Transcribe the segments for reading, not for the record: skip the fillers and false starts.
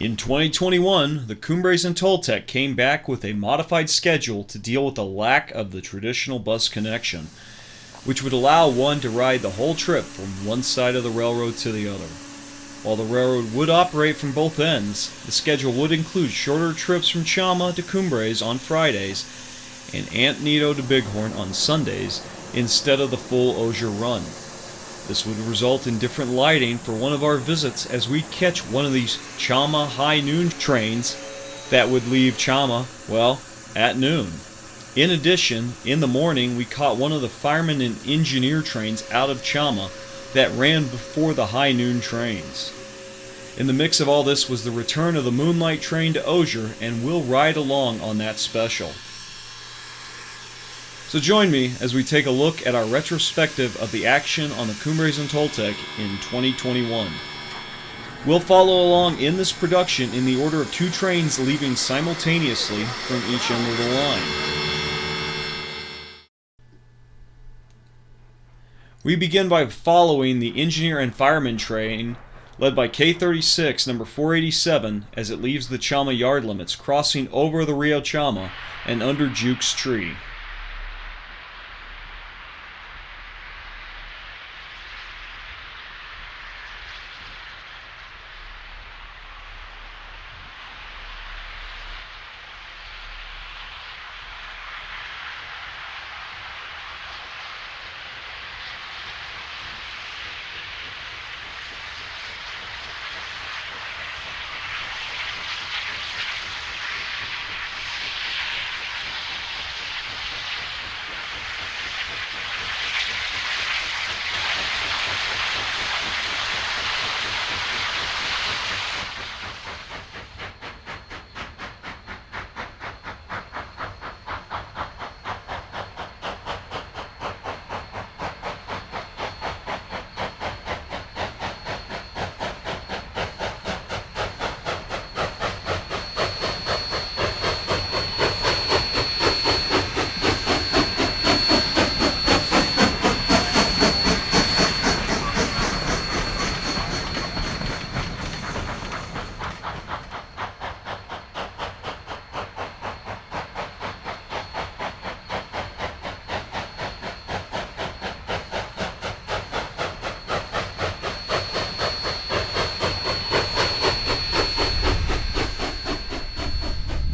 In 2021, the Cumbres and Toltec came back with a modified schedule to deal with the lack of the traditional bus connection, which would allow one to ride the whole trip from one side of the railroad to the other. While the railroad would operate from both ends, the schedule would include shorter trips from Chama to Cumbres on Fridays and Antonito to Bighorn on Sundays instead of the full Osier run. This would result in different lighting for one of our visits as we'd catch one of these Chama high noon trains that would leave Chama, well, at noon. In addition, in the morning we caught one of the fireman and engineer trains out of Chama that ran before the high noon trains. In the mix of all this was the return of the Moonlight train to Osier, and we'll ride along on that special. So join me as we take a look at our retrospective of the action on the Cumbres and Toltec in 2021. We'll follow along in this production in the order of two trains leaving simultaneously from each end of the line. We begin by following the engineer and fireman train led by K36 number 487 as it leaves the Chama yard limits, crossing over the Rio Chama and under Juke's tree.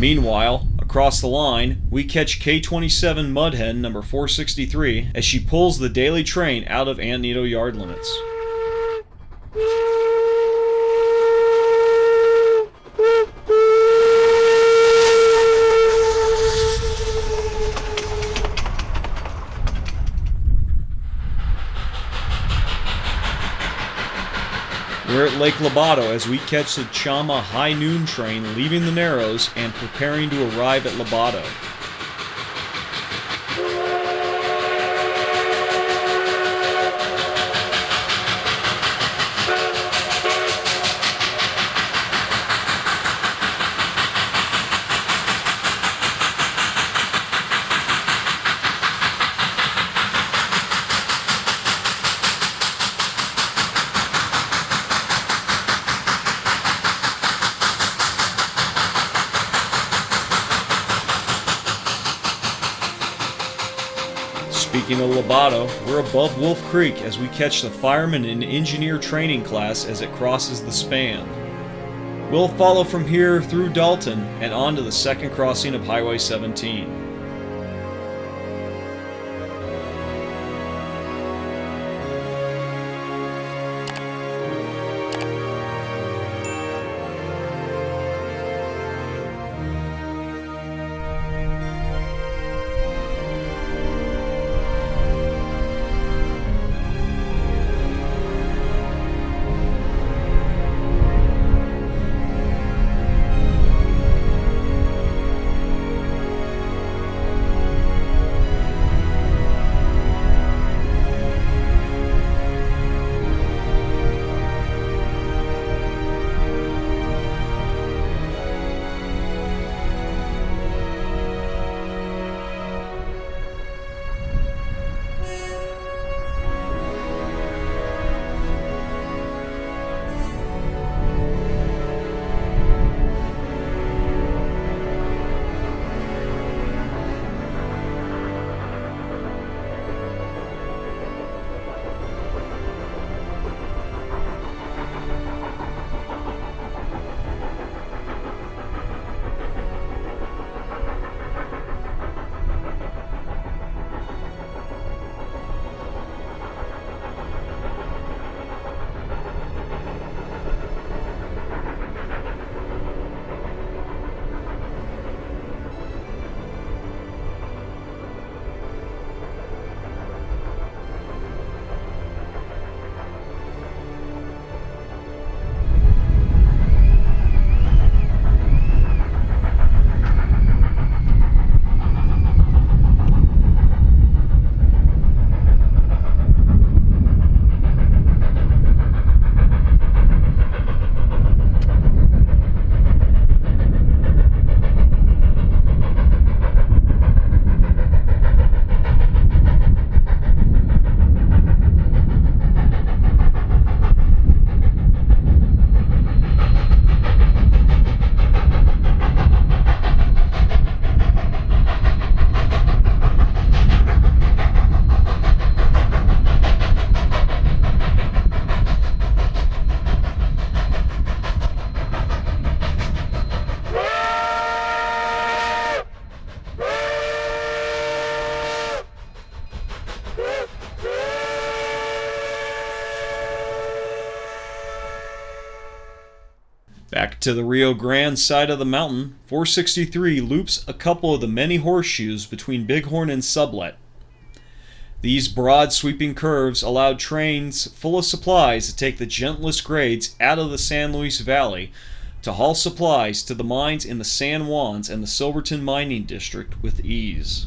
Meanwhile, across the line, we catch K27 Mudhen number 463 as she pulls the daily train out of Antonito yard limits. We're at Lake Lobato as we catch the Chama high noon train leaving the Narrows and preparing to arrive at Lobato. Speaking of Lobato, we're above Wolf Creek as we catch the fireman and engineer training class as it crosses the span. We'll follow from here through Dalton and on to the second crossing of Highway 17. Back to the Rio Grande side of the mountain, 463 loops a couple of the many horseshoes between Bighorn and Sublet. These broad sweeping curves allowed trains full of supplies to take the gentlest grades out of the San Luis Valley to haul supplies to the mines in the San Juans and the Silverton mining district with ease.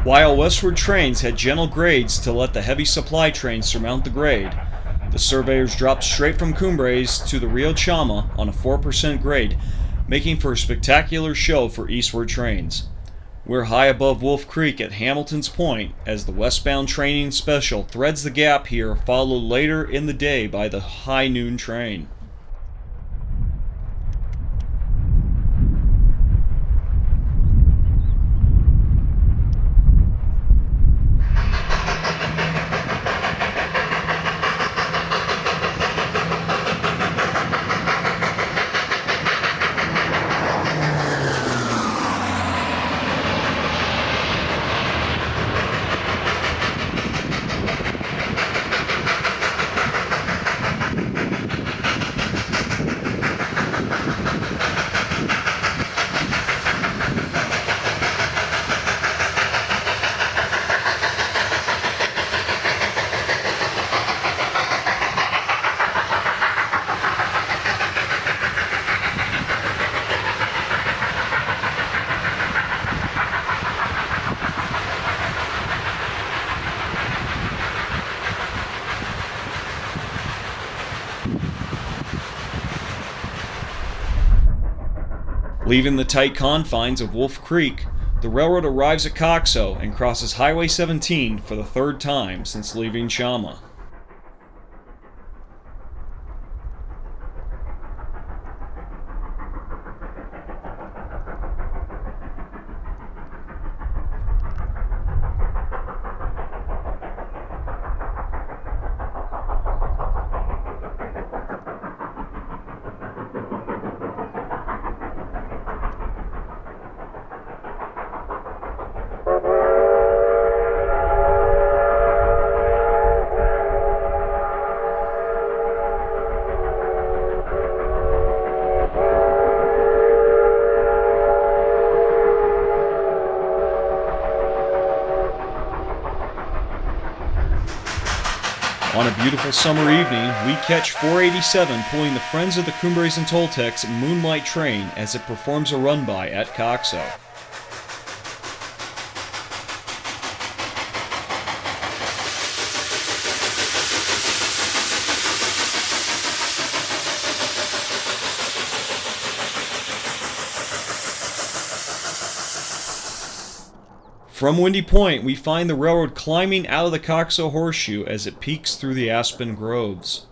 While westward trains had gentle grades to let the heavy supply trains surmount the grade, the surveyors dropped straight from Cumbres to the Rio Chama on a 4% grade, making for a spectacular show for eastward trains. We're high above Wolf Creek at Hamilton's Point as the westbound training special threads the gap here, followed later in the day by the high noon train. Leaving the tight confines of Wolf Creek, the railroad arrives at Coxo and crosses Highway 17 for the third time since leaving Chama. On a beautiful summer evening, we catch 487 pulling the Friends of the Cumbres and Toltec's Moonlight train as it performs a run-by at Coxo. From Windy Point, we find the railroad climbing out of the Coxo Horseshoe as it peeks through the aspen groves.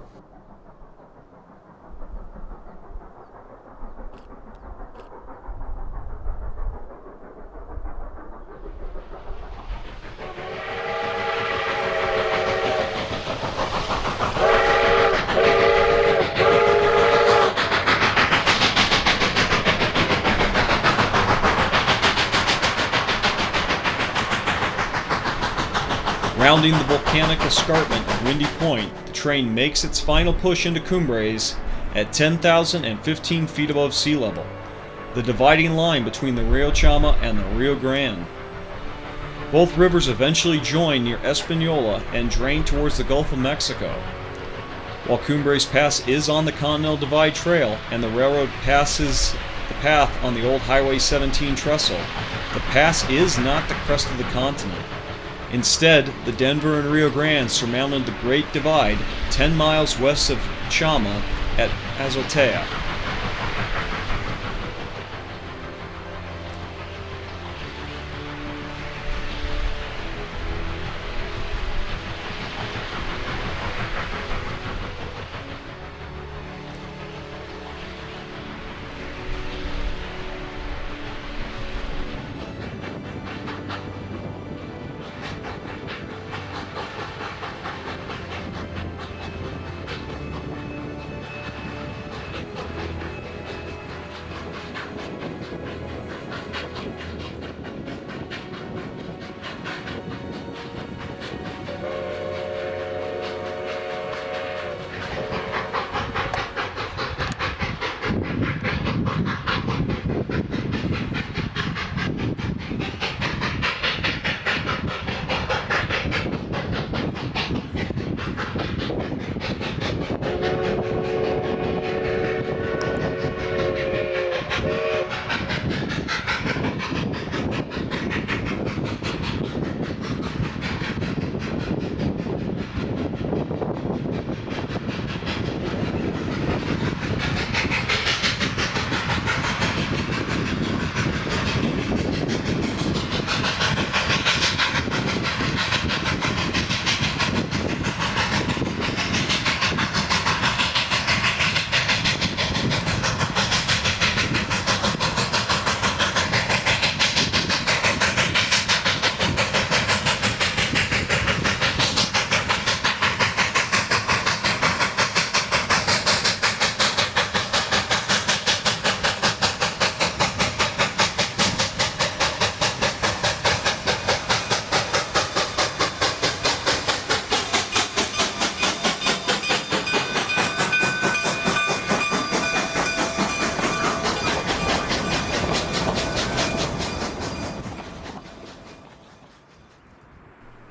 Rounding the volcanic escarpment of Windy Point, the train makes its final push into Cumbres at 10,015 feet above sea level, the dividing line between the Rio Chama and the Rio Grande. Both rivers eventually join near Espanola and drain towards the Gulf of Mexico. While Cumbres Pass is on the Continental Divide Trail and the railroad passes the path on the old Highway 17 trestle, the pass is not the crest of the continent. Instead, the Denver and Rio Grande surmounted the Great Divide 10 miles west of Chama at Azotea.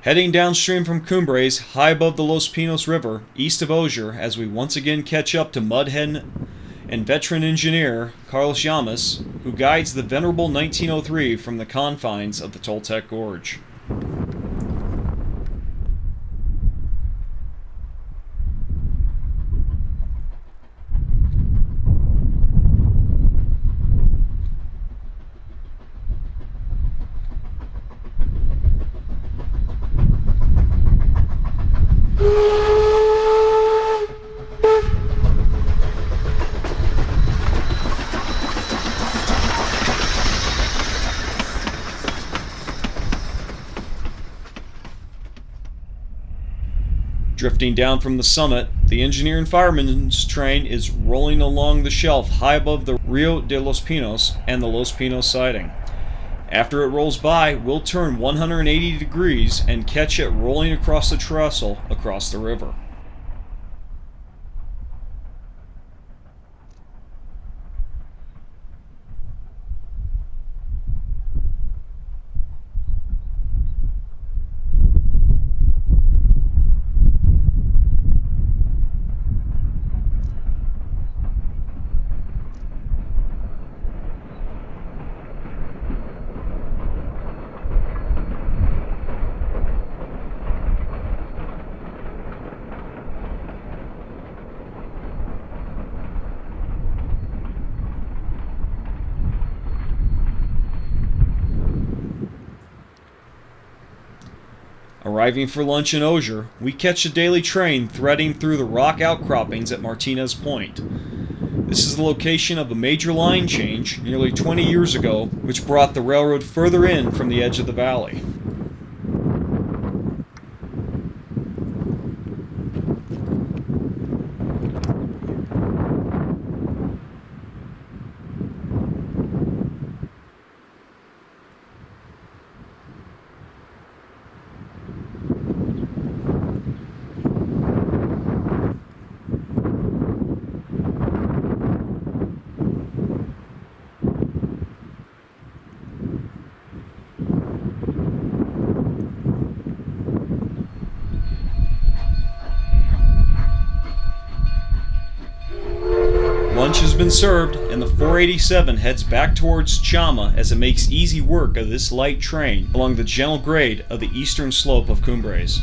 Heading downstream from Cumbres, high above the Los Pinos River, east of Osier, as we once again catch up to mudhead and veteran engineer Carlos Llamas, who guides the venerable 1903 from the confines of the Toltec Gorge. Drifting down from the summit, the engineer and fireman's train is rolling along the shelf high above the Rio de los Pinos and the Los Pinos siding. After it rolls by, we'll turn 180 degrees and catch it rolling across the trestle across the river. Arriving for lunch in Osier, we catch a daily train threading through the rock outcroppings at Martinez Point. This is the location of a major line change nearly 20 years ago, which brought the railroad further in from the edge of the valley. Lunch has been served, and the 487 heads back towards Chama as it makes easy work of this light train along the gentle grade of the eastern slope of Cumbres.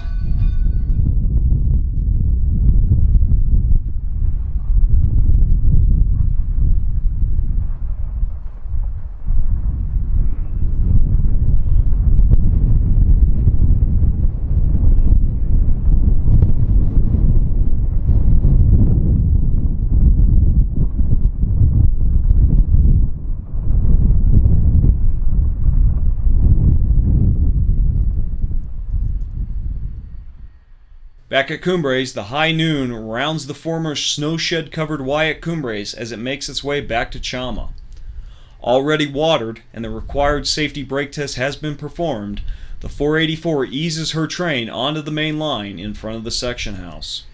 Back at Cumbres, the high noon rounds the former snowshed-covered Y at Cumbres as it makes its way back to Chama. Already watered, and the required safety brake test has been performed, the 484 eases her train onto the main line in front of the section house.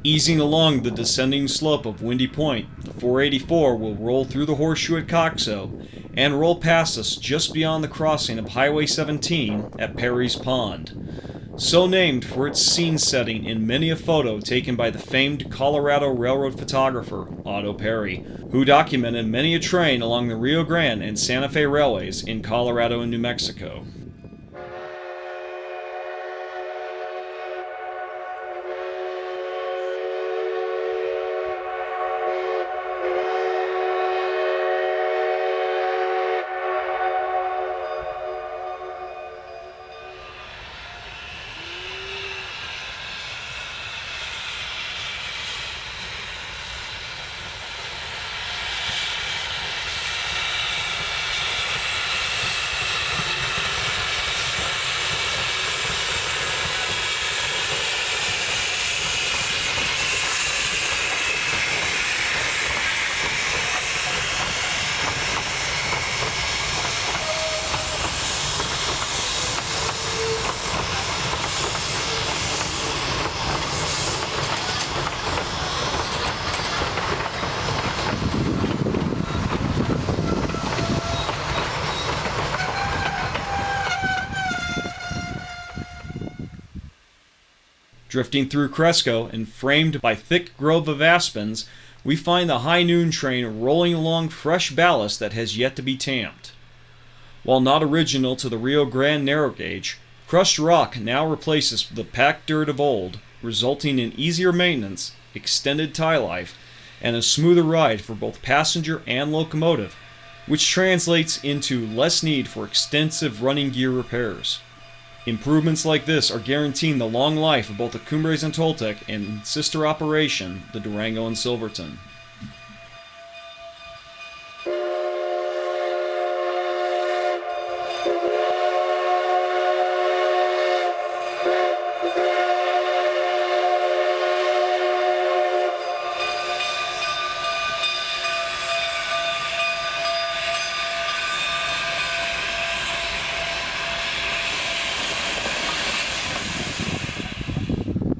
Easing along the descending slope of Windy Point, the 484 will roll through the horseshoe at Coxo and roll past us just beyond the crossing of Highway 17 at Perry's Pond, so named for its scene setting in many a photo taken by the famed Colorado Railroad photographer Otto Perry, who documented many a train along the Rio Grande and Santa Fe railways in Colorado and New Mexico. Drifting through Cresco and framed by thick grove of aspens, we find the high noon train rolling along fresh ballast that has yet to be tamped. While not original to the Rio Grande narrow gauge, crushed rock now replaces the packed dirt of old, resulting in easier maintenance, extended tie life, and a smoother ride for both passenger and locomotive, which translates into less need for extensive running gear repairs. Improvements like this are guaranteeing the long life of both the Cumbres and Toltec and sister operation, the Durango and Silverton.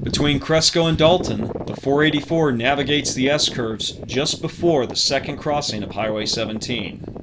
Between Cresco and Dalton, the 484 navigates the S-curves just before the second crossing of Highway 17.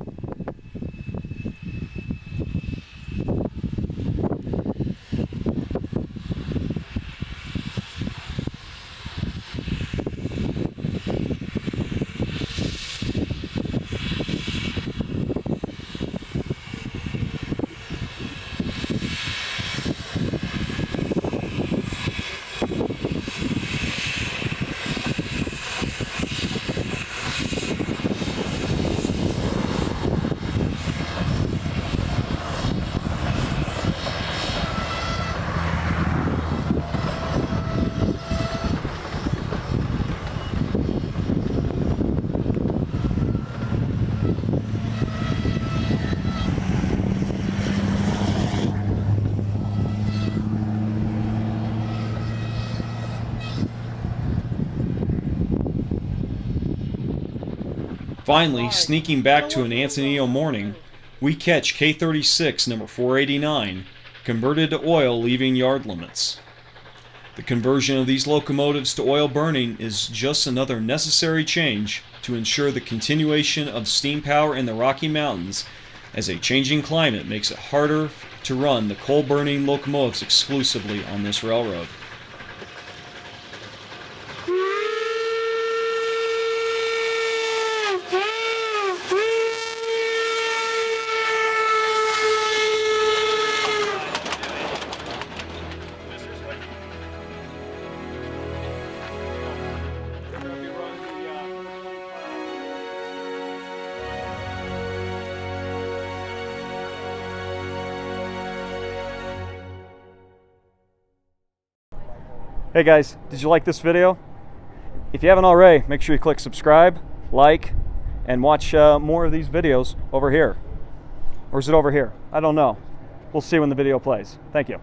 Finally, sneaking back to an Antonito morning, we catch K36 number 489, converted to oil leaving yard limits. The conversion of these locomotives to oil burning is just another necessary change to ensure the continuation of steam power in the Rocky Mountains, as a changing climate makes it harder to run the coal-burning locomotives exclusively on this railroad. Hey guys, did you like this video? If you haven't already, make sure you click subscribe, like, and watch more of these videos over here. Or is it over here? I don't know. We'll see when the video plays. Thank you.